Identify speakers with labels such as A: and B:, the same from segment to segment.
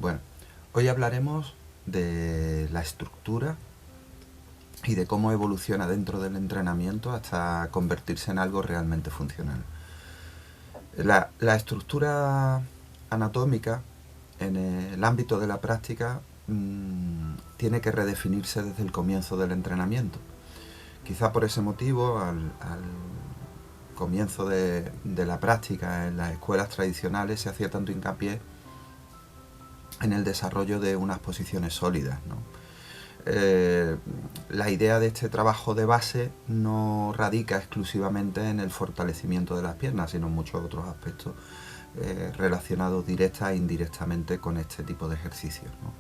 A: Bueno, hoy hablaremos de la estructura y de cómo evoluciona dentro del entrenamiento hasta convertirse en algo realmente funcional. La estructura anatómica en el ámbito de la práctica tiene que redefinirse desde el comienzo del entrenamiento. Quizá por ese motivo, al comienzo de la práctica en las escuelas tradicionales se hacía tanto hincapié en el desarrollo de unas posiciones sólidas, ¿no? La idea de este trabajo de base no radica exclusivamente en el fortalecimiento de las piernas, sino en muchos otros aspectos relacionados directa e indirectamente con este tipo de ejercicios, ¿no?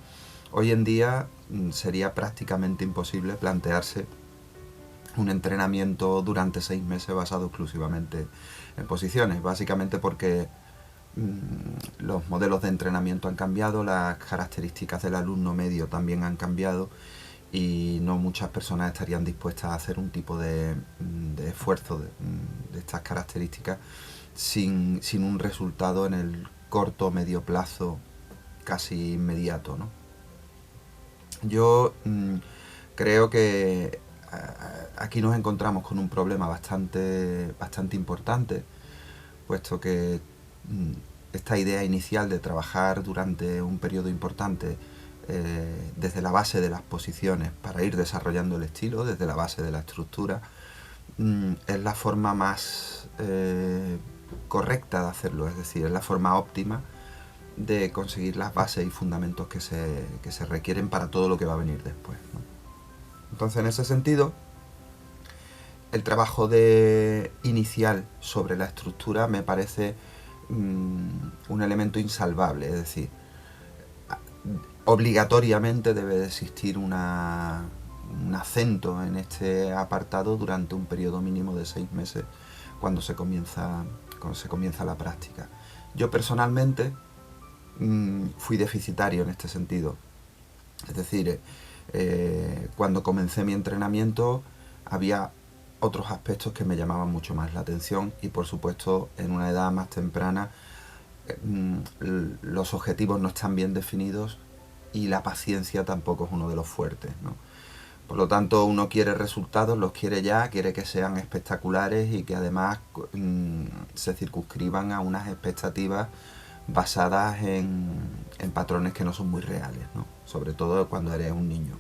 A: Hoy en día sería prácticamente imposible plantearse un entrenamiento durante 6 meses basado exclusivamente en posiciones, básicamente porque los modelos de entrenamiento han cambiado, las características del alumno medio también han cambiado y no muchas personas estarían dispuestas a hacer un tipo de esfuerzo de estas características sin un resultado en el corto o medio plazo casi inmediato, ¿no? Yo creo que aquí nos encontramos con un problema bastante importante, puesto que esta idea inicial de trabajar durante un periodo importante desde la base de las posiciones para ir desarrollando el estilo, desde la base de la estructura, es la forma más correcta de hacerlo, es decir, es la forma óptima de conseguir las bases y fundamentos que se requieren para todo lo que va a venir después, ¿no? Entonces, en ese sentido, el trabajo inicial sobre la estructura me parece un elemento insalvable, es decir, obligatoriamente debe de existir un acento en este apartado durante un periodo mínimo de 6 meses cuando se comienza la práctica. Yo personalmente fui deficitario en este sentido, es decir, cuando comencé mi entrenamiento había otros aspectos que me llamaban mucho más la atención y por supuesto en una edad más temprana los objetivos no están bien definidos y la paciencia tampoco es uno de los fuertes, ¿no? Por lo tanto, uno quiere resultados, los quiere ya, quiere que sean espectaculares y que además se circunscriban a unas expectativas basadas en patrones que no son muy reales, ¿no? Sobre todo cuando eres un niño.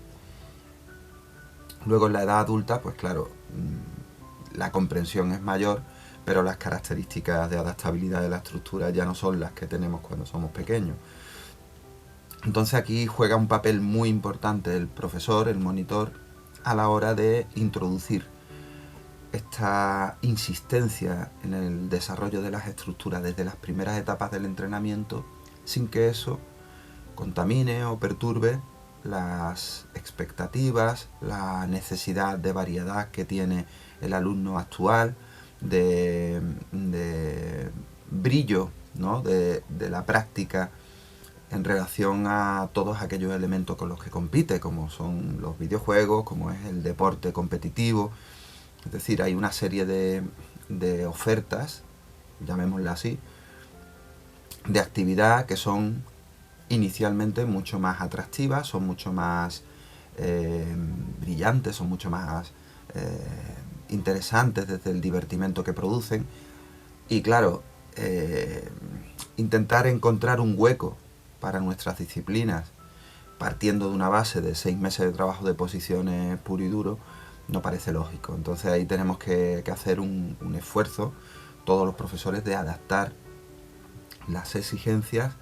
A: Luego en la edad adulta, pues claro, la comprensión es mayor, pero las características de adaptabilidad de la estructura ya no son las que tenemos cuando somos pequeños. Entonces aquí juega un papel muy importante el profesor, el monitor, a la hora de introducir esta insistencia en el desarrollo de las estructuras desde las primeras etapas del entrenamiento, sin que eso contamine o perturbe las expectativas, la necesidad de variedad que tiene el alumno actual, de brillo, ¿no? de la práctica en relación a todos aquellos elementos con los que compite, como son los videojuegos, como es el deporte competitivo. Es decir, hay una serie de ofertas, llamémosla así, de actividad que son inicialmente mucho más atractivas, son mucho más brillantes, son mucho más interesantes desde el divertimento que producen. Y claro, intentar encontrar un hueco para nuestras disciplinas partiendo de una base de 6 meses de trabajo de posiciones puro y duro no parece lógico. Entonces ahí tenemos que hacer un esfuerzo, todos los profesores, de adaptar las exigencias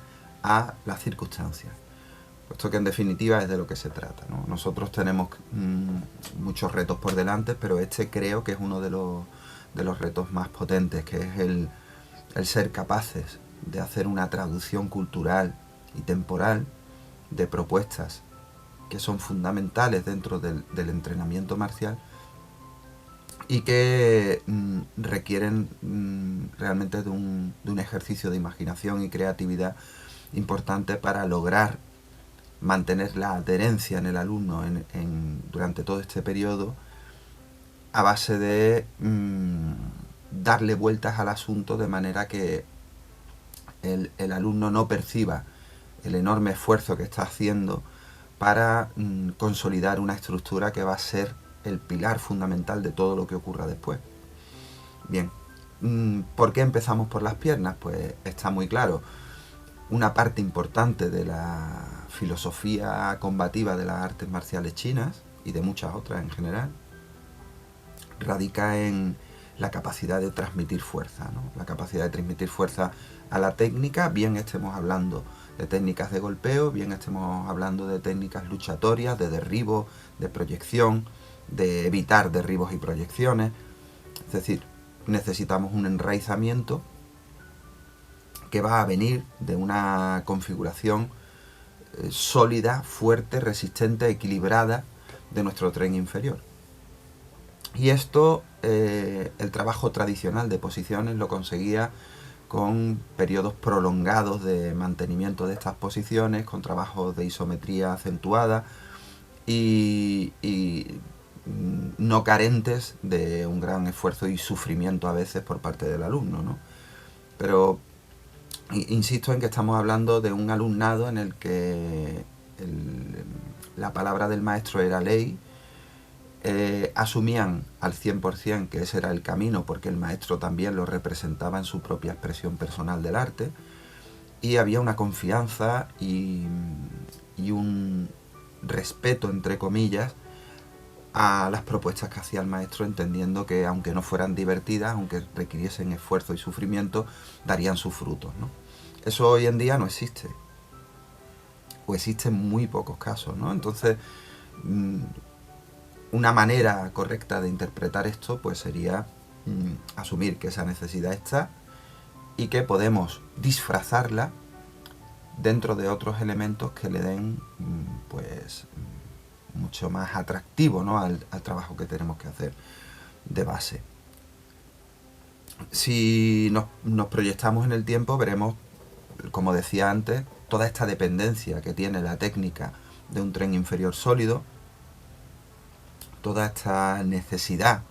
A: a las circunstancias, puesto que en definitiva es de lo que se trata, ¿no? Nosotros tenemos muchos retos por delante, pero este creo que es uno de los retos más potentes, que es el ser capaces de hacer una traducción cultural y temporal de propuestas que son fundamentales dentro del entrenamiento marcial y que requieren realmente de un ejercicio de imaginación y creatividad importante para lograr mantener la adherencia en el alumno durante todo este periodo, a base de darle vueltas al asunto de manera que el alumno no perciba el enorme esfuerzo que está haciendo para consolidar una estructura que va a ser el pilar fundamental de todo lo que ocurra después. Bien, ¿por qué empezamos por las piernas? Pues está muy claro. Una parte importante de la filosofía combativa de las artes marciales chinas, y de muchas otras en general, radica en la capacidad de transmitir fuerza, ¿no? La capacidad de transmitir fuerza a la técnica, bien estemos hablando de técnicas de golpeo, bien estemos hablando de técnicas luchatorias, de derribo, de proyección, de evitar derribos y proyecciones. Es decir, necesitamos un enraizamiento que va a venir de una configuración sólida, fuerte, resistente, equilibrada de nuestro tren inferior. Y esto, el trabajo tradicional de posiciones lo conseguía con periodos prolongados de mantenimiento de estas posiciones, con trabajos de isometría acentuada y no carentes de un gran esfuerzo y sufrimiento a veces por parte del alumno, ¿no? Pero insisto en que estamos hablando de un alumnado en el que la palabra del maestro era ley. Asumían al 100% que ese era el camino, porque el maestro también lo representaba en su propia expresión personal del arte, y había una confianza y un respeto, entre comillas, a las propuestas que hacía el maestro, entendiendo que aunque no fueran divertidas, aunque requiriesen esfuerzo y sufrimiento, darían sus frutos, ¿no? Eso hoy en día no existe, o existe en muy pocos casos, ¿no? Entonces, una manera correcta de interpretar esto pues sería asumir que esa necesidad está y que podemos disfrazarla dentro de otros elementos que le den pues mucho más atractivo, ¿no? al trabajo que tenemos que hacer de base. Si nos proyectamos en el tiempo, veremos, como decía antes, toda esta dependencia que tiene la técnica de un tren inferior sólido, toda esta necesidad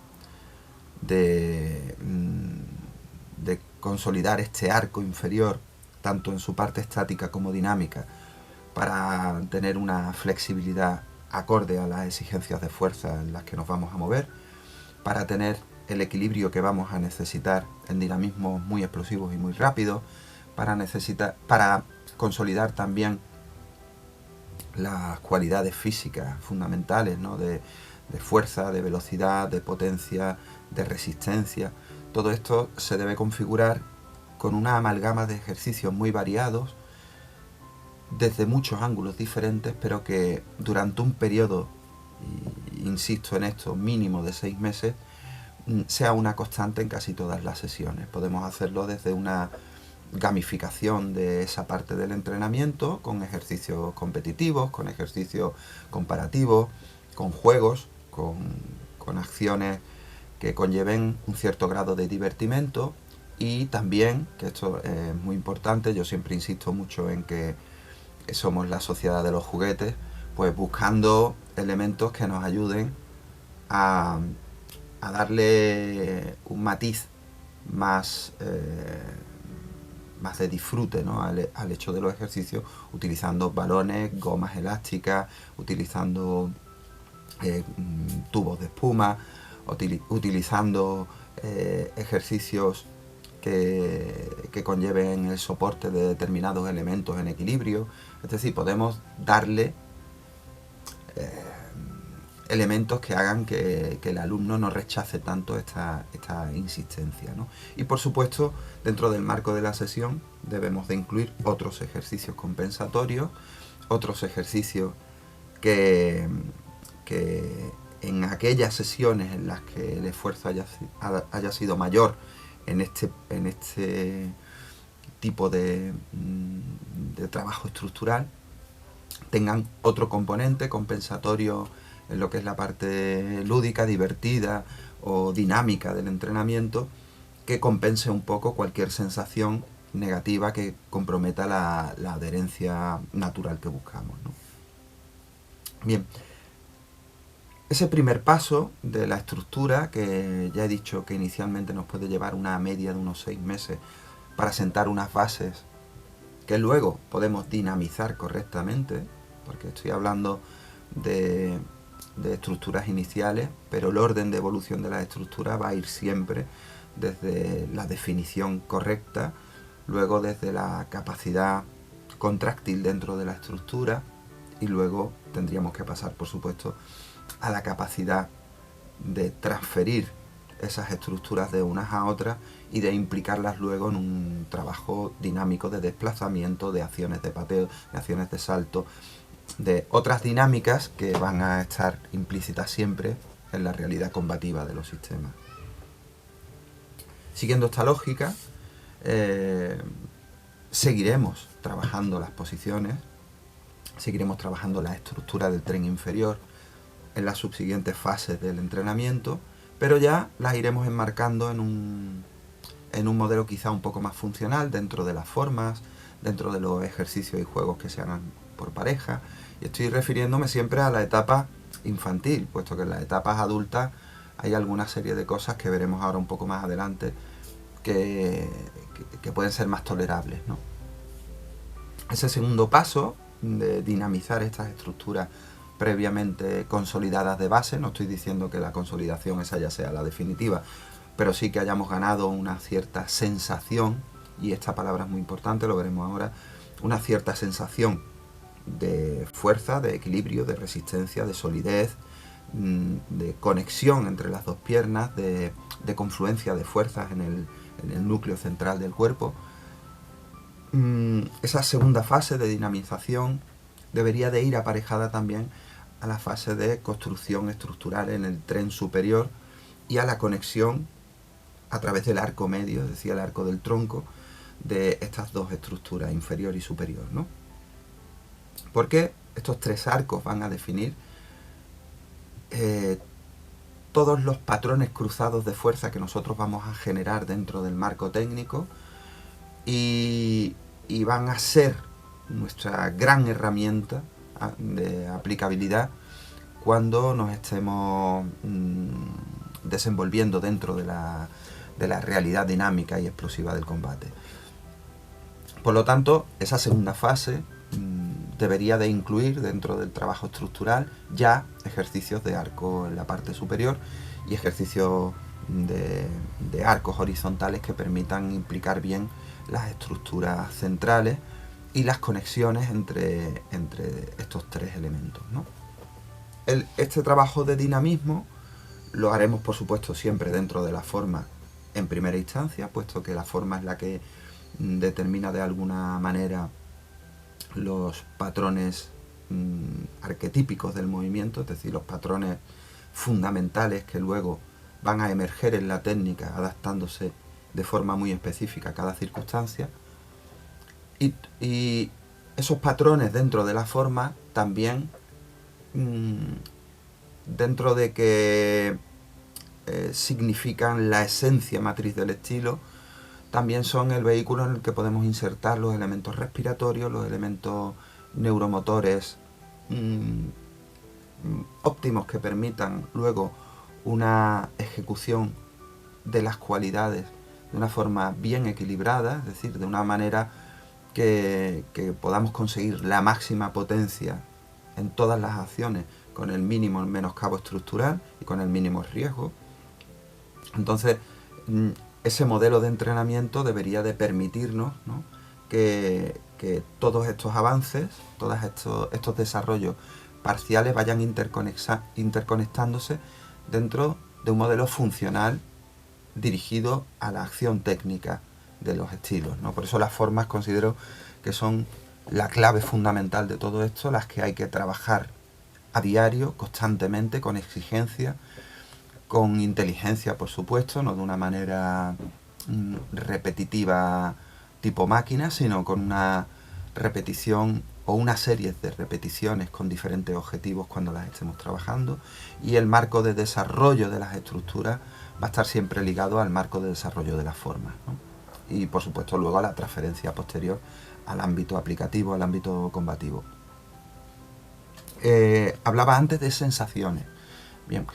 A: de consolidar este arco inferior, tanto en su parte estática como dinámica, para tener una flexibilidad acorde a las exigencias de fuerza en las que nos vamos a mover, para tener el equilibrio que vamos a necesitar en dinamismos muy explosivos y muy rápidos, para consolidar también las cualidades físicas fundamentales, ¿no? de fuerza, de velocidad, de potencia, de resistencia. Todo esto se debe configurar con una amalgama de ejercicios muy variados, desde muchos ángulos diferentes, pero que durante un periodo, insisto en esto, mínimo de 6 meses, sea una constante en casi todas las sesiones. Podemos hacerlo desde una gamificación de esa parte del entrenamiento, con ejercicios competitivos, con ejercicios comparativos, con juegos, con acciones que conlleven un cierto grado de divertimento, y también, que esto es muy importante, yo siempre insisto mucho en que somos la sociedad de los juguetes, pues buscando elementos que nos ayuden a darle un matiz más de disfrute, ¿no? al hecho de los ejercicios, utilizando balones, gomas elásticas, utilizando tubos de espuma, utilizando ejercicios que conlleven el soporte de determinados elementos en equilibrio. Es decir, podemos darle elementos que hagan que el alumno no rechace tanto esta insistencia, ¿no? Y por supuesto, dentro del marco de la sesión debemos de incluir otros ejercicios compensatorios, otros ejercicios que en aquellas sesiones en las que el esfuerzo haya sido mayor en este tipo de trabajo estructural, tengan otro componente compensatorio en lo que es la parte lúdica, divertida o dinámica del entrenamiento, que compense un poco cualquier sensación negativa que comprometa la adherencia natural que buscamos, ¿no? Bien, ese primer paso de la estructura, que ya he dicho que inicialmente nos puede llevar una media de unos 6 meses para sentar unas bases que luego podemos dinamizar correctamente, porque estoy hablando de estructuras iniciales, pero el orden de evolución de la estructura va a ir siempre desde la definición correcta, luego desde la capacidad contráctil dentro de la estructura, y luego tendríamos que pasar, por supuesto, a la capacidad de transferir esas estructuras de unas a otras y de implicarlas luego en un trabajo dinámico de desplazamiento, de acciones de pateo, de acciones de salto, de otras dinámicas que van a estar implícitas siempre en la realidad combativa de los sistemas. Siguiendo esta lógica, seguiremos trabajando las posiciones, seguiremos trabajando la estructura del tren inferior en las subsiguientes fases del entrenamiento, pero ya las iremos enmarcando en un modelo quizá un poco más funcional dentro de las formas, dentro de los ejercicios y juegos que se hagan por pareja. Y estoy refiriéndome siempre a la etapa infantil, puesto que en las etapas adultas hay alguna serie de cosas que veremos ahora un poco más adelante que pueden ser más tolerables, ¿no? Ese segundo paso de dinamizar estas estructuras previamente consolidadas de base, no estoy diciendo que la consolidación esa ya sea la definitiva, pero sí que hayamos ganado una cierta sensación, y esta palabra es muy importante, lo veremos ahora, una cierta sensación de fuerza, de equilibrio, de resistencia, de solidez, de conexión entre las dos piernas, de confluencia de fuerzas en el núcleo central del cuerpo. Esa segunda fase de dinamización debería de ir aparejada también a la fase de construcción estructural en el tren superior y a la conexión a través del arco medio, es decir, el arco del tronco, de estas dos estructuras, inferior y superior, ¿no? Porque estos tres arcos van a definir todos los patrones cruzados de fuerza que nosotros vamos a generar dentro del marco técnico y van a ser nuestra gran herramienta de aplicabilidad cuando nos estemos desenvolviendo dentro de la realidad dinámica y explosiva del combate. Por lo tanto, esa segunda fase debería de incluir dentro del trabajo estructural ya ejercicios de arco en la parte superior y ejercicios de arcos horizontales que permitan implicar bien las estructuras centrales y las conexiones entre estos tres elementos, ¿no? Este trabajo de dinamismo lo haremos, por supuesto, siempre dentro de la forma en primera instancia, puesto que la forma es la que determina de alguna manera los patrones arquetípicos del movimiento, es decir, los patrones fundamentales que luego van a emerger en la técnica adaptándose de forma muy específica a cada circunstancia. Y esos patrones dentro de la forma también, dentro de que significan la esencia matriz del estilo, también son el vehículo en el que podemos insertar los elementos respiratorios, los elementos neuromotores óptimos que permitan luego una ejecución de las cualidades de una forma bien equilibrada, es decir, de una manera que podamos conseguir la máxima potencia en todas las acciones con el mínimo menoscabo estructural y con el mínimo riesgo. Entonces, ese modelo de entrenamiento debería de permitirnos, ¿no?, que todos estos avances, todos estos desarrollos parciales vayan interconectándose dentro de un modelo funcional dirigido a la acción técnica de los estilos, ¿no? Por eso las formas considero que son la clave fundamental de todo esto, las que hay que trabajar a diario, constantemente, con exigencia, con inteligencia, por supuesto, no de una manera repetitiva tipo máquina, sino con una repetición o una serie de repeticiones con diferentes objetivos cuando las estemos trabajando, y el marco de desarrollo de las estructuras va a estar siempre ligado al marco de desarrollo de las formas, ¿no? Y por supuesto luego a la transferencia posterior al ámbito aplicativo, al ámbito combativo. Hablaba antes de sensaciones. Bien,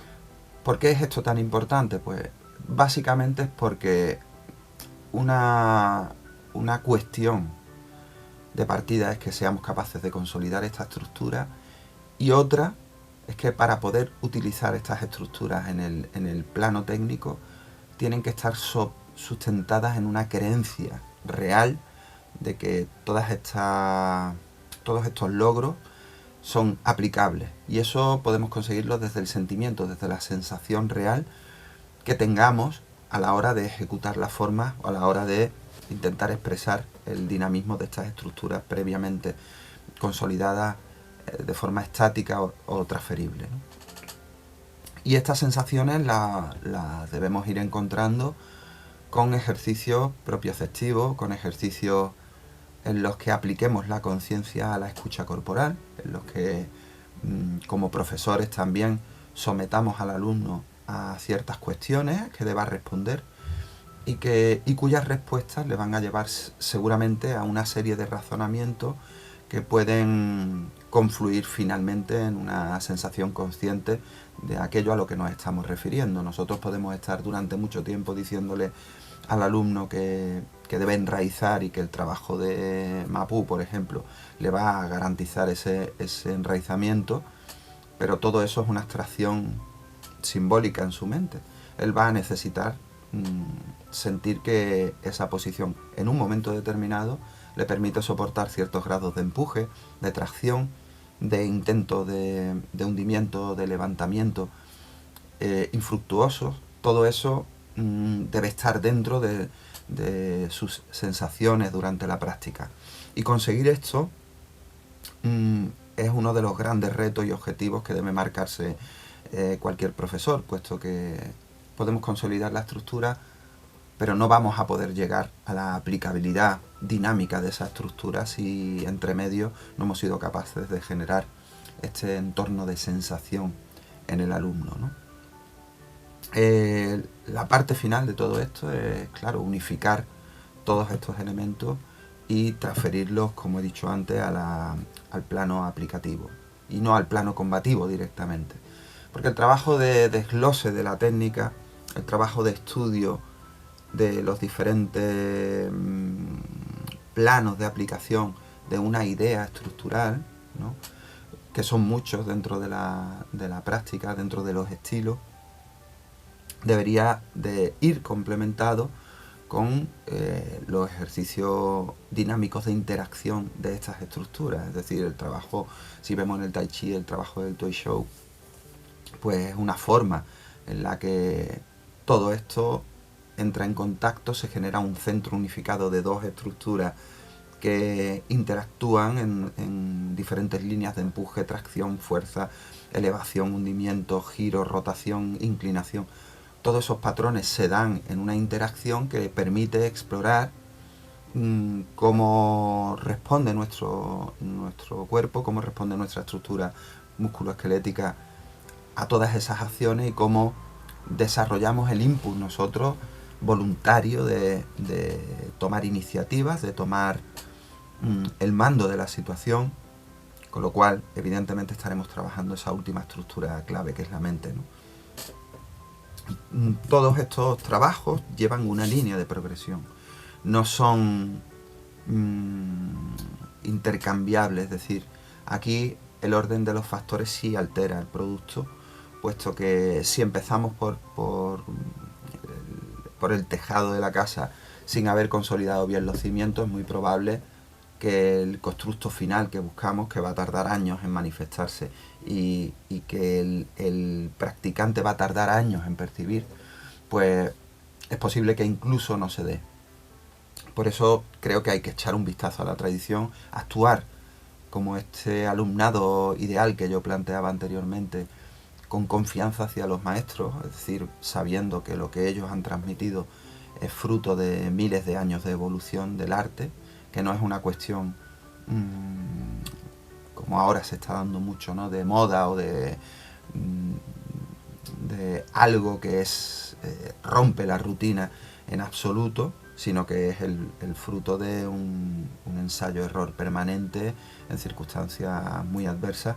A: ¿por qué es esto tan importante? Pues básicamente es porque una cuestión de partida es que seamos capaces de consolidar esta estructura, y otra es que para poder utilizar estas estructuras en el plano técnico tienen que estar sustentadas en una creencia real de que todos estos logros son aplicables, y eso podemos conseguirlo desde el sentimiento, desde la sensación real que tengamos a la hora de ejecutar las formas o a la hora de intentar expresar el dinamismo de estas estructuras previamente consolidadas de forma estática o transferible, ¿no? Y estas sensaciones las debemos ir encontrando con ejercicios propioceptivos, con ejercicios en los que apliquemos la conciencia a la escucha corporal, en los que como profesores también sometamos al alumno a ciertas cuestiones que deba responder y cuyas respuestas le van a llevar seguramente a una serie de razonamientos que pueden confluir finalmente en una sensación consciente de aquello a lo que nos estamos refiriendo. Nosotros podemos estar durante mucho tiempo diciéndole al alumno que debe enraizar y que el trabajo de Mapú, por ejemplo, le va a garantizar ese enraizamiento, pero todo eso es una abstracción simbólica en su mente. Él va a necesitar sentir que esa posición en un momento determinado le permite soportar ciertos grados de empuje, de tracción, de intento de hundimiento, de levantamiento infructuosos. Todo eso debe estar dentro de sus sensaciones durante la práctica. Y conseguir esto es uno de los grandes retos y objetivos que debe marcarse cualquier profesor, puesto que podemos consolidar la estructura, pero no vamos a poder llegar a la aplicabilidad dinámica de esa estructura si entre medio no hemos sido capaces de generar este entorno de sensación en el alumno, ¿no? La parte final de todo esto es, claro, unificar todos estos elementos y transferirlos, como he dicho antes, al plano aplicativo y no al plano combativo directamente. Porque el trabajo de desglose de la técnica, el trabajo de estudio de los diferentes planos de aplicación de una idea estructural, ¿no?, que son muchos dentro de la práctica, dentro de los estilos, debería de ir complementado con los ejercicios dinámicos de interacción de estas estructuras. Es decir, el trabajo, si vemos en el Tai Chi, el trabajo del Tuoi Shou, pues es una forma en la que todo esto entra en contacto, se genera un centro unificado de dos estructuras que interactúan en diferentes líneas de empuje, tracción, fuerza, elevación, hundimiento, giro, rotación, inclinación. Todos esos patrones se dan en una interacción que permite explorar cómo responde nuestro cuerpo, cómo responde nuestra estructura musculoesquelética a todas esas acciones y cómo desarrollamos el input nosotros voluntario de tomar iniciativas, de tomar el mando de la situación, con lo cual evidentemente estaremos trabajando esa última estructura clave que es la mente, ¿no? Todos estos trabajos llevan una línea de progresión, no son intercambiables, es decir, aquí el orden de los factores sí altera el producto, puesto que si empezamos por el tejado de la casa sin haber consolidado bien los cimientos, es muy probable que el constructo final que buscamos, que va a tardar años en manifestarse y que el practicante va a tardar años en percibir, pues es posible que incluso no se dé. Por eso creo que hay que echar un vistazo a la tradición, actuar como este alumnado ideal que yo planteaba anteriormente, con confianza hacia los maestros, es decir, sabiendo que lo que ellos han transmitido es fruto de miles de años de evolución del arte, que no es una cuestión como ahora se está dando mucho, ¿no?, de moda o de algo que rompe la rutina en absoluto, sino que es el fruto de un ensayo-error permanente en circunstancias muy adversas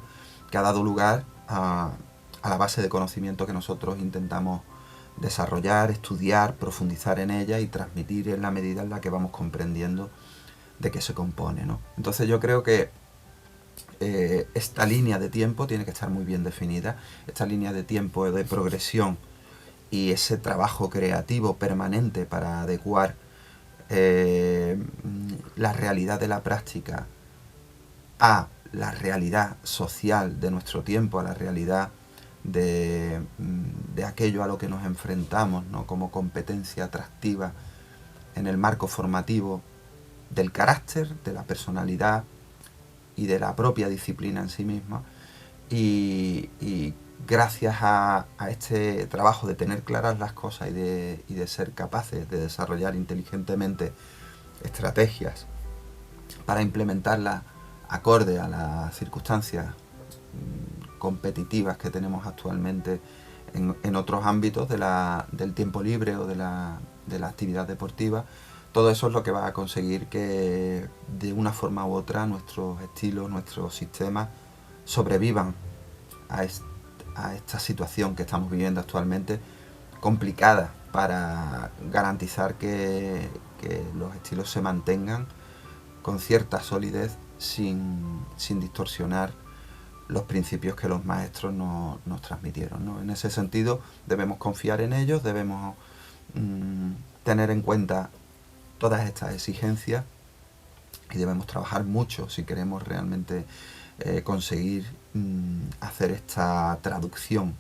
A: que ha dado lugar a la base de conocimiento que nosotros intentamos desarrollar, estudiar, profundizar en ella y transmitir en la medida en la que vamos comprendiendo de qué se compone, ¿no? Entonces yo creo que esta línea de tiempo tiene que estar muy bien definida, esta línea de tiempo de progresión y ese trabajo creativo permanente para adecuar la realidad de la práctica a la realidad social de nuestro tiempo, a la realidad de aquello a lo que nos enfrentamos, ¿no? Como competencia atractiva en el marco formativo del carácter, de la personalidad y de la propia disciplina en sí misma. Y gracias a este trabajo de tener claras las cosas y de ser capaces de desarrollar inteligentemente estrategias para implementarlas acorde a las circunstancias competitivas que tenemos actualmente en otros ámbitos del tiempo libre o de la actividad deportiva, todo eso es lo que va a conseguir que de una forma u otra nuestros estilos, nuestros sistemas sobrevivan a esta situación que estamos viviendo actualmente, complicada para garantizar que los estilos se mantengan con cierta solidez sin distorsionar los principios que los maestros nos transmitieron, ¿no? En ese sentido debemos confiar en ellos, debemos tener en cuenta todas estas exigencias y debemos trabajar mucho si queremos realmente conseguir hacer esta traducción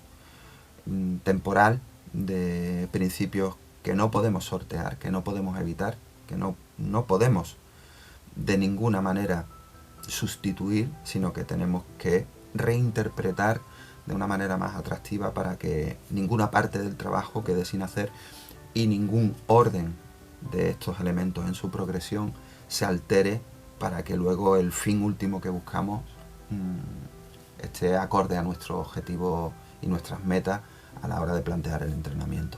A: temporal de principios que no podemos sortear, que no podemos evitar, que no podemos de ninguna manera sustituir, sino que tenemos que reinterpretar de una manera más atractiva para que ninguna parte del trabajo quede sin hacer y ningún orden de estos elementos en su progresión se altere para que luego el fin último que buscamos esté acorde a nuestros objetivos y nuestras metas a la hora de plantear el entrenamiento.